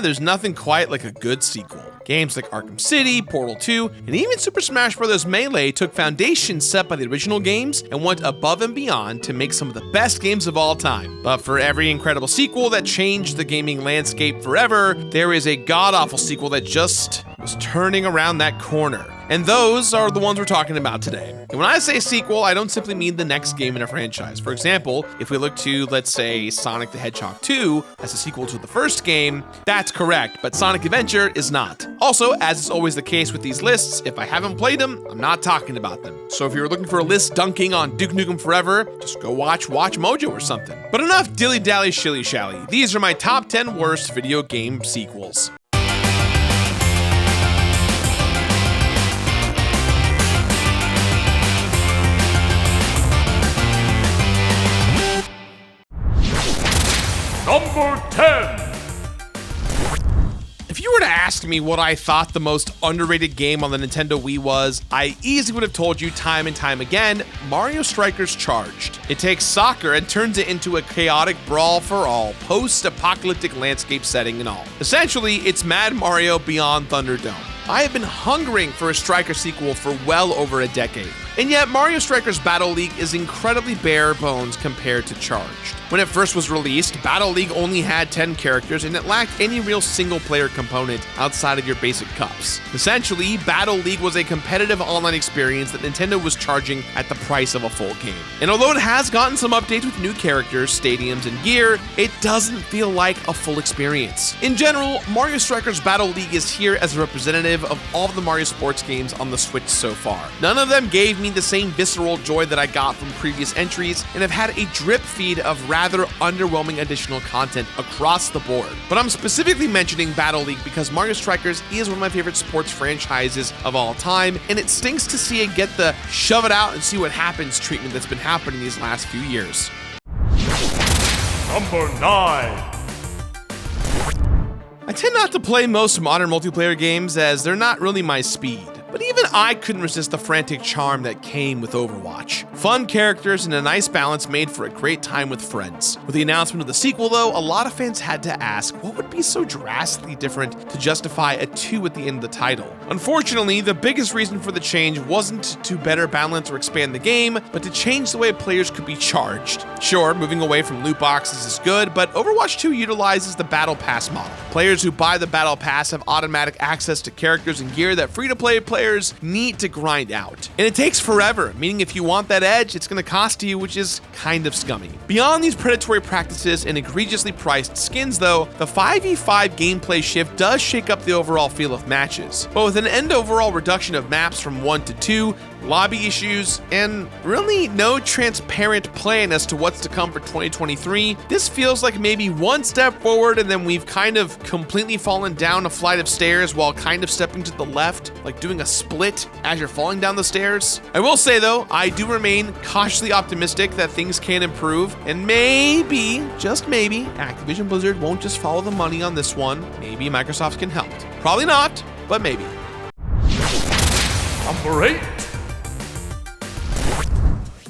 there's nothing quite like a good sequel. Games like Arkham City, Portal 2, and even Super Smash Bros. Melee took foundations set by the original games and went above and beyond to make some of the best games of all time. But for every incredible sequel that changed the gaming landscape forever, there is a god-awful sequel that just was turning around that corner. And those are the ones we're talking about today. And when I say sequel, I don't simply mean the next game in a franchise. For example, if we look to, let's say, Sonic the Hedgehog 2 as a sequel to the first game, that's correct, but Sonic Adventure is not. Also, as is always the case with these lists, if I haven't played them, I'm not talking about them. So if you're looking for a list dunking on Duke Nukem Forever, just go watch Mojo or something. But enough dilly-dally shilly-shally. These are my top 10 worst video game sequels. Number 10. If you were to ask me what I thought the most underrated game on the Nintendo Wii was, I easily would have told you time and time again, Mario Strikers Charged. It takes soccer and turns it into a chaotic brawl for all, post-apocalyptic landscape setting and all. Essentially, it's Mad Mario Beyond Thunderdome. I have been hungering for a Striker sequel for well over a decade. And yet, Mario Strikers Battle League is incredibly bare bones compared to Charged. When it first was released, Battle League only had 10 characters and it lacked any real single-player component outside of your basic cups. Essentially, Battle League was a competitive online experience that Nintendo was charging at the price of a full game. And although it has gotten some updates with new characters, stadiums, and gear, it doesn't feel like a full experience. In general, Mario Strikers Battle League is here as a representative of all of the Mario sports games on the Switch so far. None of them gave me the same visceral joy that I got from previous entries and have had a drip feed of rather underwhelming additional content across the board. But I'm specifically mentioning Battle League because Mario Strikers is one of my favorite sports franchises of all time, and it stinks to see it get the shove it out and see what happens treatment that's been happening these last few years. Number 9. I tend not to play most modern multiplayer games as they're not really my speed. But even I couldn't resist the frantic charm that came with Overwatch. Fun characters and a nice balance made for a great time with friends. With the announcement of the sequel though, a lot of fans had to ask what would be so drastically different to justify a 2 at the end of the title. Unfortunately, the biggest reason for the change wasn't to better balance or expand the game, but to change the way players could be charged. Sure, moving away from loot boxes is good, but Overwatch 2 utilizes the Battle Pass model. Players who buy the Battle Pass have automatic access to characters and gear that free-to-play players need to grind out. And it takes forever, meaning if you want that edge, it's going to cost you, which is kind of scummy. Beyond these predatory practices and egregiously priced skins though, the 5v5 gameplay shift does shake up the overall feel of matches. But with an end overall reduction of maps from 1 to 2, lobby issues, and really no transparent plan as to what's to come for 2023, this feels like maybe one step forward and then we've kind of completely fallen down a flight of stairs while kind of stepping to the left, like doing a split as you're falling down the stairs. I will say though, I do remain cautiously optimistic that things can improve, and maybe, just maybe, Activision Blizzard won't just follow the money on this one. Maybe Microsoft can help. Probably not, but maybe. Number 8.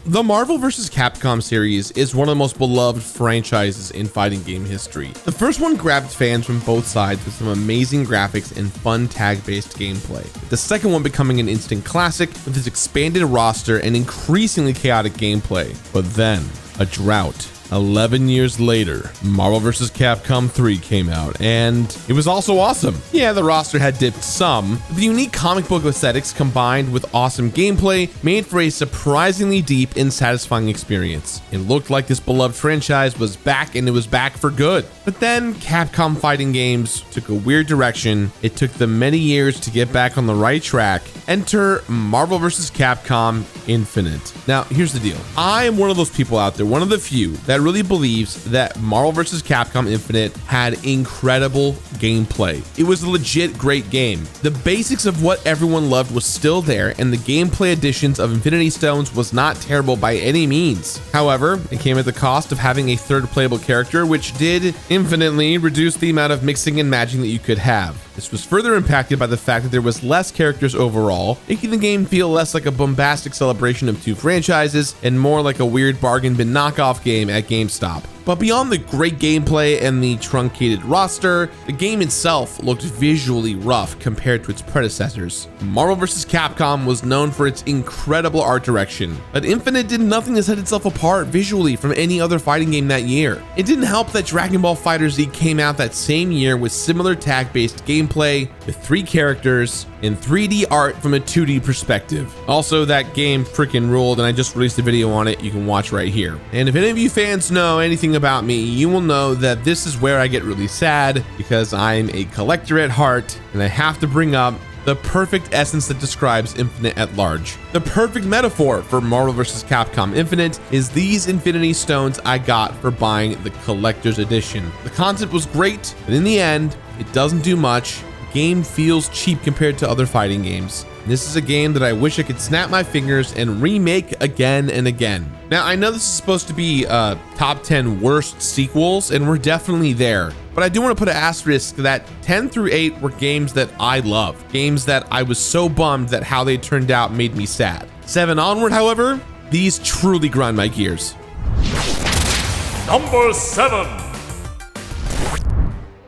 The Marvel vs. Capcom series is one of the most beloved franchises in fighting game history. The first one grabbed fans from both sides with some amazing graphics and fun tag-based gameplay. The second one becoming an instant classic with its expanded roster and increasingly chaotic gameplay. But then, a drought. 11 years later, Marvel vs. Capcom 3 came out, and it was also awesome. Yeah, the roster had dipped some, but the unique comic book aesthetics combined with awesome gameplay made for a surprisingly deep and satisfying experience. It looked like this beloved franchise was back, and it was back for good. But then Capcom fighting games took a weird direction. It took them many years to get back on the right track. Enter Marvel vs. Capcom Infinite. Now, here's the deal. I am one of those people out there, one of the few, that really believes that Marvel vs. Capcom Infinite had incredible gameplay. It was a legit great game. The basics of what everyone loved was still there, and the gameplay additions of Infinity Stones was not terrible by any means. However, it came at the cost of having a third playable character, which did infinitely reduce the amount of mixing and matching that you could have. This was further impacted by the fact that there was less characters overall, making the game feel less like a bombastic celebration of two franchises and more like a weird bargain bin knockoff game at GameStop. But beyond the great gameplay and the truncated roster, the game itself looked visually rough compared to its predecessors. Marvel vs. Capcom was known for its incredible art direction, but Infinite did nothing to set itself apart visually from any other fighting game that year. It didn't help that Dragon Ball FighterZ came out that same year with similar tag-based gameplay, with 3 characters, and 3D art from a 2D perspective. Also, that game freaking ruled, and I just released a video on it you can watch right here. And if any of you fans know anything about me, you will know that this is where I get really sad, because I'm a collector at heart, and I have to bring up the perfect essence that describes Infinite at large. The perfect metaphor for Marvel vs. Capcom Infinite is these Infinity Stones I got for buying the collector's edition. The concept was great, but in the end, it doesn't do much. The game feels cheap compared to other fighting games. This is a game that I wish I could snap my fingers and remake again and again. Now, I know this is supposed to be top 10 worst sequels, and we're definitely there. But I do want to put an asterisk that 10 through 8 were games that I love. Games that I was so bummed that how they turned out made me sad. 7 onward, however, these truly grind my gears. Number 7.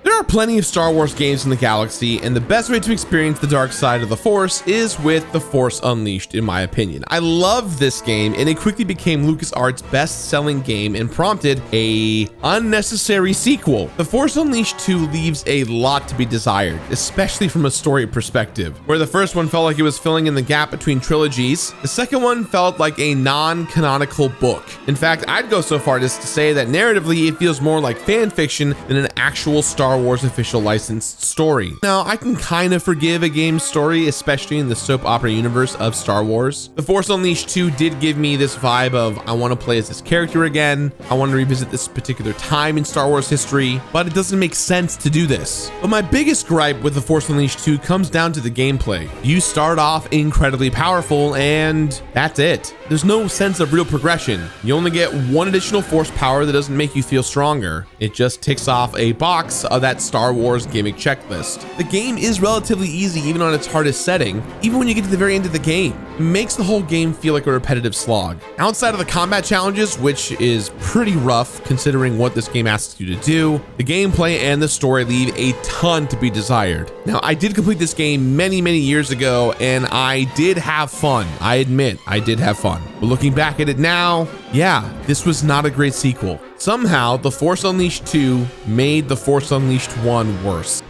There are plenty of Star Wars games in the galaxy, and the best way to experience the dark side of the Force is with The Force Unleashed, in my opinion. I love this game, and it quickly became LucasArts' best-selling game and prompted a unnecessary sequel. The Force Unleashed 2 leaves a lot to be desired, especially from a story perspective. Where the first one felt like it was filling in the gap between trilogies, the second one felt like a non-canonical book. In fact, I'd go so far as to say that narratively it feels more like fan fiction than an actual Star Wars official licensed story. Now, I can kind of forgive a game's story, especially in the soap opera universe of Star Wars. The Force Unleashed 2 did give me this vibe of I want to play as this character again, I want to revisit this particular time in Star Wars history, but it doesn't make sense to do this. But my biggest gripe with The Force Unleashed 2 comes down to the gameplay. You start off incredibly powerful, and that's it. There's no sense of real progression. You only get one additional force power that doesn't make you feel stronger. It just ticks off a box of that Star Wars gimmick checklist. The game is relatively easy even on its hardest setting, even when you get to the very end of the game. It makes the whole game feel like a repetitive slog. Outside of the combat challenges, which is pretty rough considering what this game asks you to do, the gameplay and the story leave a ton to be desired. Now, I did complete this game many years ago, and I did have fun. I admit, I did have fun. But looking back at it now, yeah, this was not a great sequel. Somehow, The Force Unleashed 2 made The Force Unleashed 1 worse.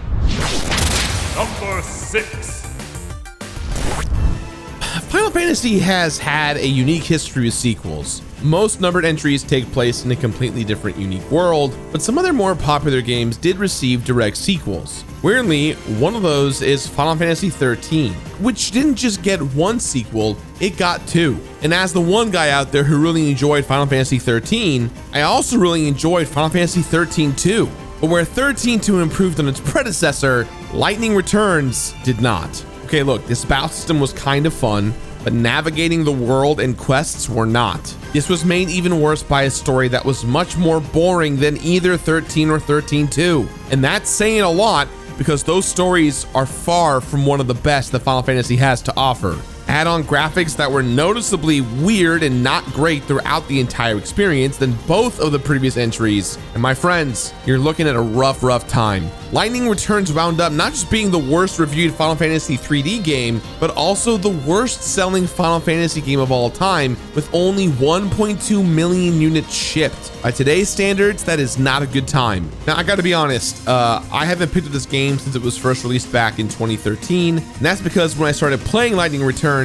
Number 6. Final Fantasy has had a unique history with sequels. Most numbered entries take place in a completely different, unique world, but some other more popular games did receive direct sequels. Weirdly, one of those is Final Fantasy 13, which didn't just get one sequel, it got 2. And as the one guy out there who really enjoyed Final Fantasy 13, I also really enjoyed Final Fantasy 13 too. But where 13-2 improved on its predecessor, Lightning Returns did not. Okay, look, this battle system was kind of fun, but navigating the world and quests were not. This was made even worse by a story that was much more boring than either 13 or 13-2. And that's saying a lot because those stories are far from one of the best that Final Fantasy has to offer. Add on graphics that were noticeably weird and not great throughout the entire experience than both of the previous entries, and my friends, you're looking at a rough time. Lightning Returns wound up not just being the worst reviewed Final Fantasy 3D game, but also the worst selling Final Fantasy game of all time, with only 1.2 million units shipped. By today's standards, that is not a good time. Now, I gotta be honest, I haven't picked up this game since it was first released back in 2013, and that's because when I started playing Lightning Returns,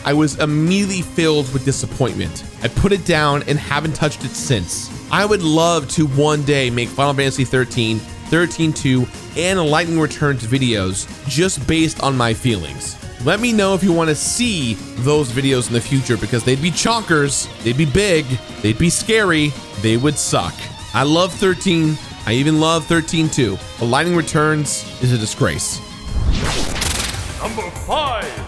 I was immediately filled with disappointment. I put it down and haven't touched it since. I would love to one day make Final Fantasy 13, 13-2, and Lightning Returns videos just based on my feelings. Let me know if you want to see those videos in the future because they'd be chonkers, they'd be big, they'd be scary, they would suck. I love 13, I even love 13-2, but Lightning Returns is a disgrace. Number 5.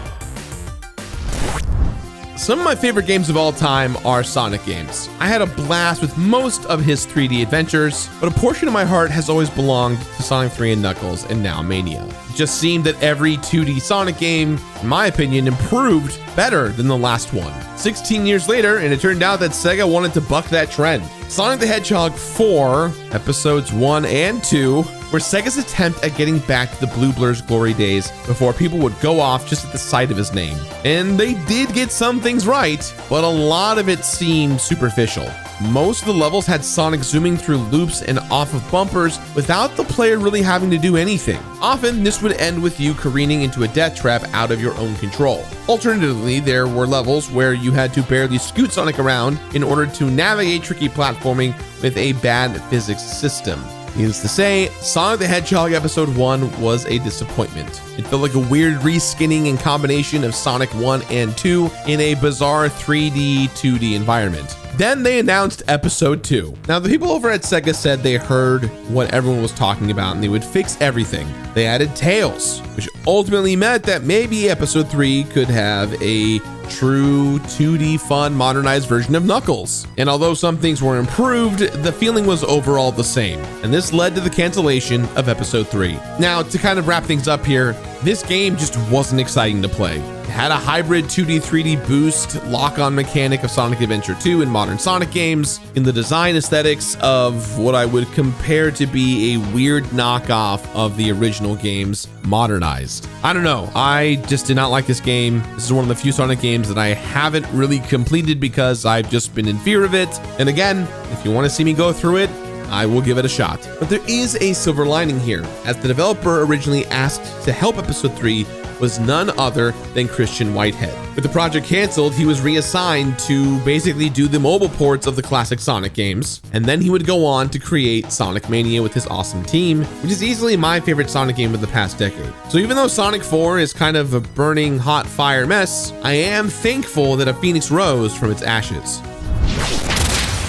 Some of my favorite games of all time are Sonic games. I had a blast with most of his 3D adventures, but a portion of my heart has always belonged to Sonic 3 and Knuckles and now Mania. It just seemed that every 2D Sonic game, in my opinion, improved better than the last one. 16 years later, and it turned out that Sega wanted to buck that trend. Sonic the Hedgehog 4, episodes 1 and 2, were Sega's attempt at getting back to the Blue Blur's glory days before people would go off just at the sight of his name. And they did get some things right, but a lot of it seemed superficial. Most of the levels had Sonic zooming through loops and off of bumpers without the player really having to do anything. Often, this would end with you careening into a death trap out of your own control. Alternatively, there were levels where you had to barely scoot Sonic around in order to navigate tricky platforming with a bad physics system. Needless to say, Sonic the Hedgehog Episode 1 was a disappointment. It felt like a weird reskinning and combination of Sonic 1 and 2 in a bizarre 3D, 2D environment. Then they announced Episode 2. Now, the people over at Sega said they heard what everyone was talking about and they would fix everything. They added Tails, which ultimately meant that maybe Episode 3 could have a true 2D fun modernized version of Knuckles. And although some things were improved, the feeling was overall the same. And this led to the cancellation of Episode 3. Now, to kind of wrap things up here, this game just wasn't exciting to play. It had a hybrid 2D 3D boost lock-on mechanic of Sonic Adventure 2 in modern Sonic games, in the design aesthetics of what I would compare to be a weird knockoff of the original games modernized. I don't know, I just did not like this game. This is one of the few Sonic games that I haven't really completed because I've just been in fear of it. And again, if you want to see me go through it, I will give it a shot. But there is a silver lining here, as the developer originally asked to help Episode 3 was none other than Christian Whitehead. With the project canceled, he was reassigned to basically do the mobile ports of the classic Sonic games, and then he would go on to create Sonic Mania with his awesome team, which is easily my favorite Sonic game of the past decade. So even though Sonic 4 is kind of a burning hot fire mess, I am thankful that a phoenix rose from its ashes.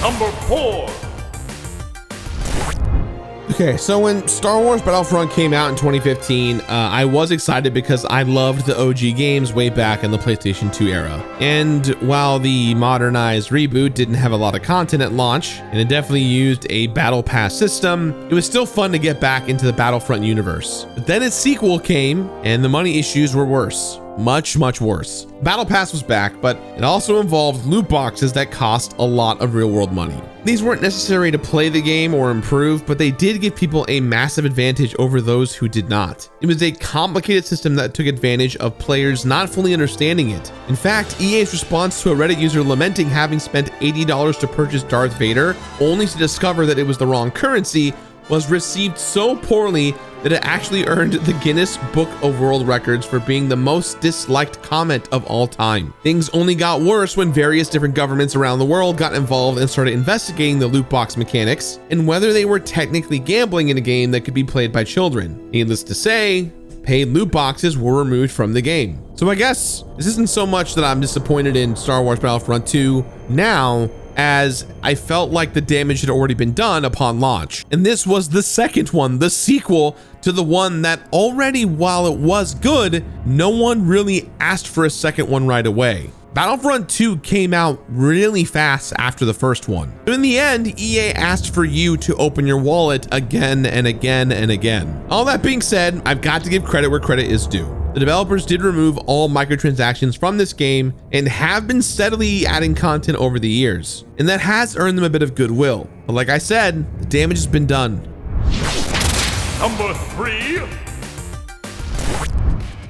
Number 4. Okay, so when Star Wars Battlefront came out in 2015, I was excited because I loved the OG games way back in the PlayStation 2 era. And while the modernized reboot didn't have a lot of content at launch, and it definitely used a battle pass system, it was still fun to get back into the Battlefront universe. But then its sequel came, and the money issues were worse. Much worse. Battle Pass was back, but it also involved loot boxes that cost a lot of real-world money. These weren't necessary to play the game or improve, but they did give people a massive advantage over those who did not. It was a complicated system that took advantage of players not fully understanding it. In fact, EA's response to a Reddit user lamenting having spent $80 to purchase Darth Vader, only to discover that it was the wrong currency, was received so poorly that it actually earned the Guinness Book of World Records for being the most disliked comment of all time. Things only got worse when various different governments around the world got involved and started investigating the loot box mechanics and whether they were technically gambling in a game that could be played by children. Needless to say, paid loot boxes were removed from the game. So I guess this isn't so much that I'm disappointed in Star Wars Battlefront 2 now, as I felt like the damage had already been done upon launch. And this was the second one, the sequel to the one that already, while it was good, no one really asked for a second one right away. Battlefront 2 came out really fast after the first one. But in the end, EA asked for you to open your wallet again and again and again. All that being said, I've got to give credit where credit is due. The developers did remove all microtransactions from this game and have been steadily adding content over the years. And that has earned them a bit of goodwill. But like I said, the damage has been done. Number 3.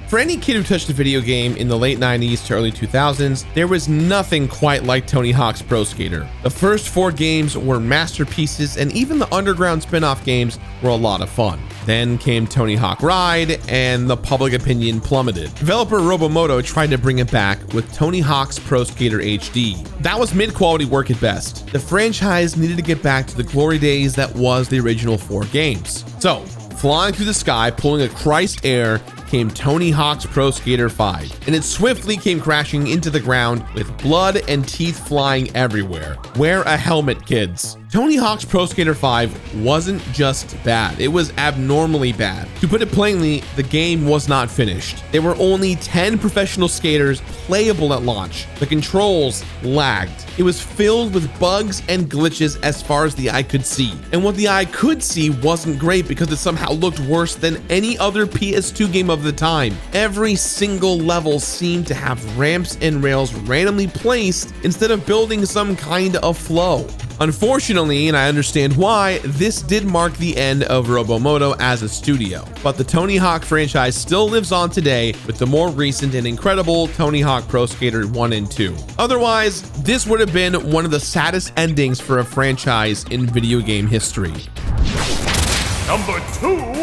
For any kid who touched a video game in the late 90s to early 2000s, there was nothing quite like Tony Hawk's Pro Skater. The first 4 games were masterpieces, and even the underground spin-off games were a lot of fun. Then came Tony Hawk Ride, and the public opinion plummeted. Developer Robomoto tried to bring it back with Tony Hawk's Pro Skater HD. That was mid-quality work at best. The franchise needed to get back to the glory days that was the original 4 games. So, flying through the sky, pulling a Christ air, came Tony Hawk's Pro Skater 5, and it swiftly came crashing into the ground with blood and teeth flying everywhere. Wear a helmet, kids. Tony Hawk's Pro Skater 5 wasn't just bad, it was abnormally bad. To put it plainly, the game was not finished. There were only 10 professional skaters playable at launch. The controls lagged. It was filled with bugs and glitches as far as the eye could see. And what the eye could see wasn't great because it somehow looked worse than any other PS2 game of the time. Every single level seemed to have ramps and rails randomly placed instead of building some kind of flow. Unfortunately, and I understand why, this did mark the end of Robomoto as a studio. But the Tony Hawk franchise still lives on today with the more recent and incredible Tony Hawk Pro Skater 1 and 2. Otherwise, this would have been one of the saddest endings for a franchise in video game history. Number 2.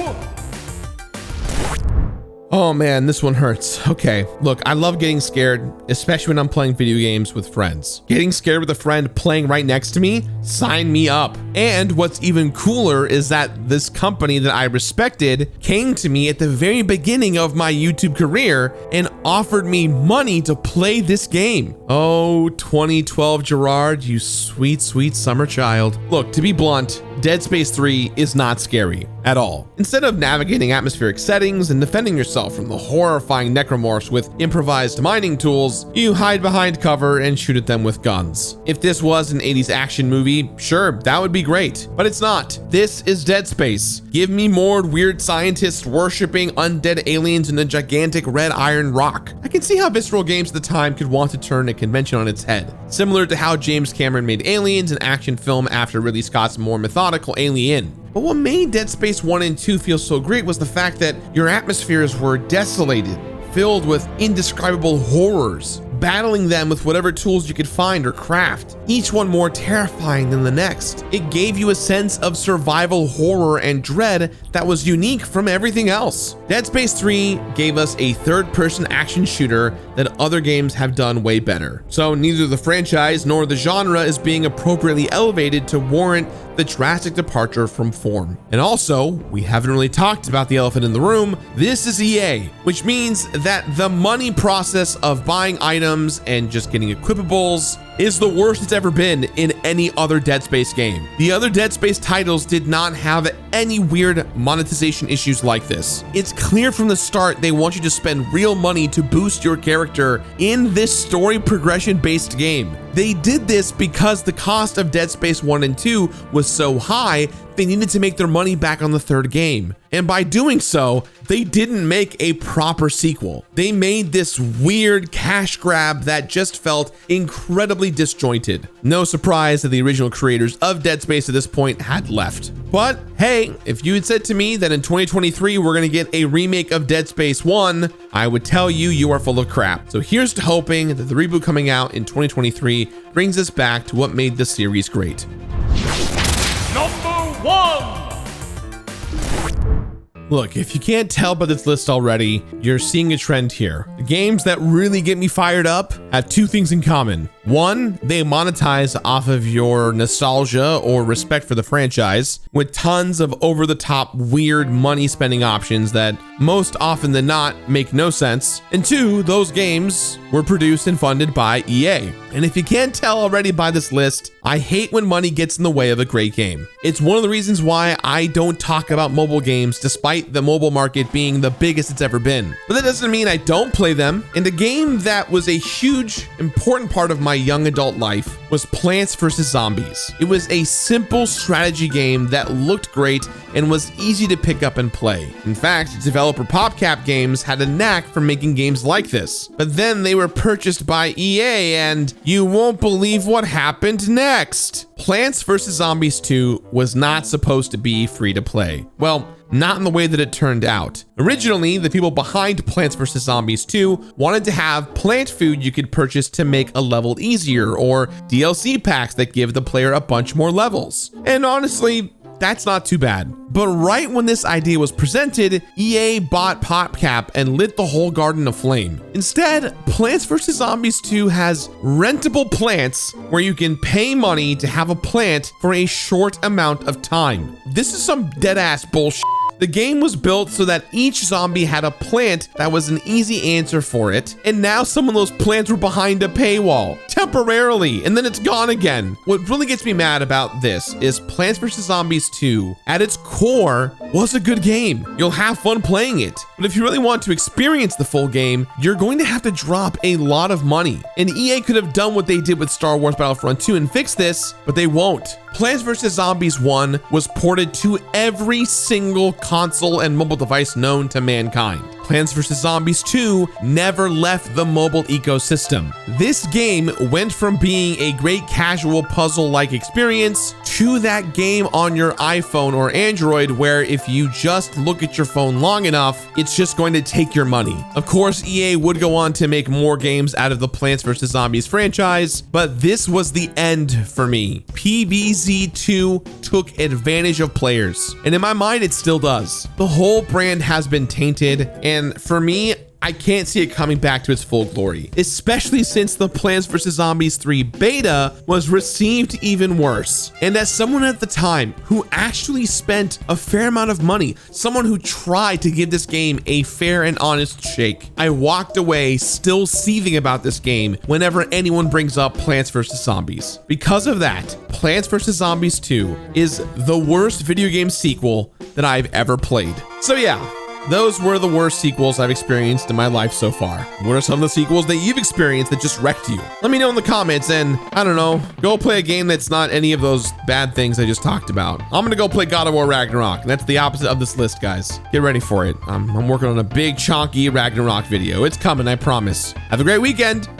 Oh man, this one hurts. Okay, look, I love getting scared, especially when I'm playing video games with friends. Getting scared with a friend playing right next to me, sign me up. And what's even cooler is that this company that I respected came to me at the very beginning of my YouTube career and offered me money to play this game. Oh, 2012 Gerard, you sweet, sweet summer child. Look, to be blunt, Dead Space 3 is not scary at all. Instead of navigating atmospheric settings and defending yourself from the horrifying necromorphs with improvised mining tools, you hide behind cover and shoot at them with guns. If this was an 80s action movie, sure, that would be great, but it's not. This is Dead Space. Give me more weird scientists worshipping undead aliens in a gigantic red iron rock. I can see how Visceral Games at the time could want to turn a convention on its head, similar to how James Cameron made Aliens, an action film after Ridley Scott's more methodical Alien. But what made Dead Space 1 and 2 feel so great was the fact that your atmospheres were desolated, filled with indescribable horrors, battling them with whatever tools you could find or craft, each one more terrifying than the next. It gave you a sense of survival horror and dread that was unique from everything else. Dead Space 3 gave us a third-person action shooter that other games have done way better. So neither the franchise nor the genre is being appropriately elevated to warrant the drastic departure from form. And also, we haven't really talked about the elephant in the room. This is EA, which means that the money process of buying items and just getting equipables is the worst it's ever been in any other Dead Space game. The other Dead Space titles did not have any weird monetization issues like this. It's clear from the start they want you to spend real money to boost your character in this story progression based game. They did this because the cost of Dead Space 1 and 2 was so high, they needed to make their money back on the third game. And by doing so, they didn't make a proper sequel. They made this weird cash grab that just felt incredibly disjointed. No surprise that the original creators of Dead Space at this point had left. But hey, if you had said to me that in 2023 we're gonna get a remake of Dead Space 1, I would tell you you are full of crap. So here's to hoping that the reboot coming out in 2023 brings us back to what made the series great. Number 1. Look, if you can't tell by this list already, you're seeing a trend here. The games that really get me fired up have two things in common. One, they monetize off of your nostalgia or respect for the franchise with tons of over-the-top weird money spending options that most often than not make no sense. And two, those games were produced and funded by EA. And if you can't tell already by this list, I hate when money gets in the way of a great game. It's one of the reasons why I don't talk about mobile games despite the mobile market being the biggest it's ever been. But that doesn't mean I don't play them. And a game that was a huge, important part of my young adult life was Plants vs. Zombies. It was a simple strategy game that looked great and was easy to pick up and play. In fact, developer PopCap Games had a knack for making games like this. But then they were purchased by EA and you won't believe what happened next. Plants vs. Zombies 2 was not supposed to be free to play. Well, not in the way that it turned out. Originally, the people behind Plants vs. Zombies 2 wanted to have plant food you could purchase to make a level easier, or DLC packs that give the player a bunch more levels. And honestly, that's not too bad. But right when this idea was presented, EA bought PopCap and lit the whole garden aflame. Instead, Plants vs. Zombies 2 has rentable plants where you can pay money to have a plant for a short amount of time. This is some dead-ass bullshit. The game was built so that each zombie had a plant that was an easy answer for it, and now some of those plants were behind a paywall temporarily, and then it's gone again. What really gets me mad about this is Plants vs. Zombies 2, at its core, was a good game. You'll have fun playing it, but if you really want to experience the full game, you're going to have to drop a lot of money. And EA could have done what they did with Star Wars Battlefront 2 and fix this, but they won't. Plants vs. Zombies 1 was ported to every single console and mobile device known to mankind. Plants vs. Zombies 2 never left the mobile ecosystem. This game went from being a great casual puzzle-like experience to that game on your iPhone or Android where if you just look at your phone long enough, it's just going to take your money. Of course, EA would go on to make more games out of the Plants vs. Zombies franchise, but this was the end for me. PvZ2 took advantage of players, and in my mind, it still does. The whole brand has been tainted, and for me, I can't see it coming back to its full glory, especially since the Plants vs. Zombies 3 beta was received even worse. And as someone at the time who actually spent a fair amount of money, someone who tried to give this game a fair and honest shake, I walked away still seething about this game whenever anyone brings up Plants vs. Zombies. Because of that, Plants vs. Zombies 2 is the worst video game sequel that I've ever played. So yeah, those were the worst sequels I've experienced in my life so far. What are some of the sequels that you've experienced that just wrecked you? Let me know in the comments, and I don't know, go play a game that's not any of those bad things I just talked about. I'm gonna go play God of War Ragnarok, and that's the opposite of this list, guys. Get ready for it. I'm working on a big chonky Ragnarok video. It's coming, I promise. Have a great weekend.